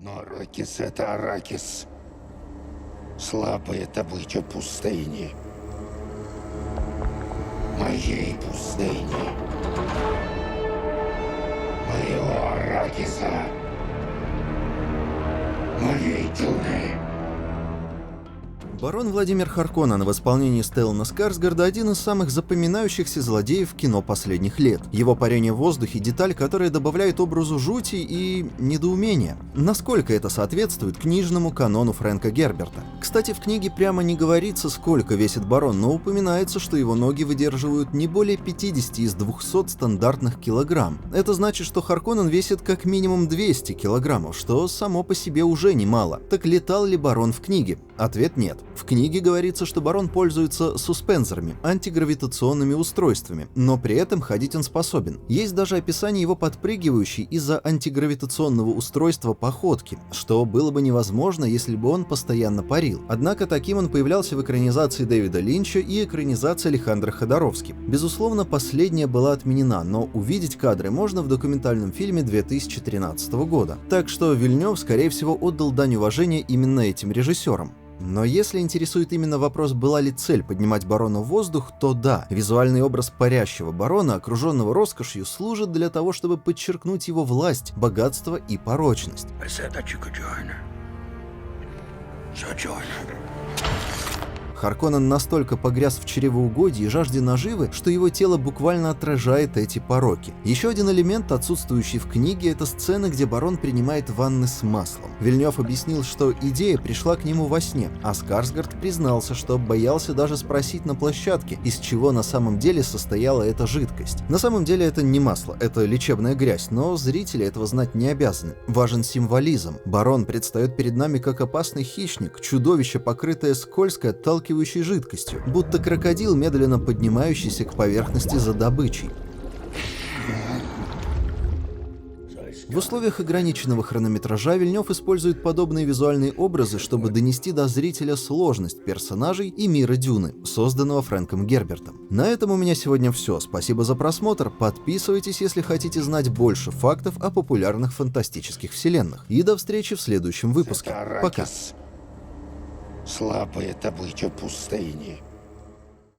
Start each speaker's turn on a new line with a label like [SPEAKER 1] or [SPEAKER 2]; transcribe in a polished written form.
[SPEAKER 1] Но Аракис — это Аракис. Слабая добыча пустыни. Моей пустыни. Моего Аракиса. Моей тюрьмы.
[SPEAKER 2] Барон Владимир Харконнен в исполнении Стеллана Скарсгарда — один из самых запоминающихся злодеев кино последних лет. Его парение в воздухе — деталь, которая добавляет образу жути и недоумения. Насколько это соответствует книжному канону Фрэнка Герберта? Кстати, в книге прямо не говорится, сколько весит барон, но упоминается, что его ноги выдерживают не более 50 из 200 стандартных килограмм. Это значит, что Харконнен весит как минимум 200 килограммов, что само по себе уже немало. Так летал ли барон в книге? Ответ — нет. В книге говорится, что барон пользуется суспенсорами, антигравитационными устройствами, но при этом ходить он способен. Есть даже описание его подпрыгивающей из-за антигравитационного устройства походки, что было бы невозможно, если бы он постоянно парил. Однако таким он появлялся в экранизации Дэвида Линча и экранизации Алехандро Ходоровски. Безусловно, последняя была отменена, но увидеть кадры можно в документальном фильме 2013 года. Так что Вильнёв, скорее всего, отдал дань уважения именно этим режиссерам. Но если интересует именно вопрос, была ли цель поднимать барона в воздух, то да, визуальный образ парящего барона, окруженного роскошью, служит для того, чтобы подчеркнуть его власть, богатство и порочность. Харконнен настолько погряз в чревоугодии и жажде наживы, что его тело буквально отражает эти пороки. Еще один элемент, отсутствующий в книге, это сцена, где барон принимает ванны с маслом. Вильнёв объяснил, что идея пришла к нему во сне, а Скарсгард признался, что боялся даже спросить на площадке, из чего на самом деле состояла эта жидкость. На самом деле это не масло, это лечебная грязь, но зрители этого знать не обязаны. Важен символизм. Барон предстает перед нами как опасный хищник, чудовище, покрытое скользкой, отталкивающей жидкостью, будто крокодил, медленно поднимающийся к поверхности за добычей. В условиях ограниченного хронометража Вильнёв использует подобные визуальные образы, чтобы донести до зрителя сложность персонажей и мира Дюны, созданного Фрэнком Гербертом. На этом у меня сегодня все. Спасибо за просмотр. Подписывайтесь, если хотите знать больше фактов о популярных фантастических вселенных. И до встречи в следующем выпуске. Пока.
[SPEAKER 1] Слабая добыча пустыни.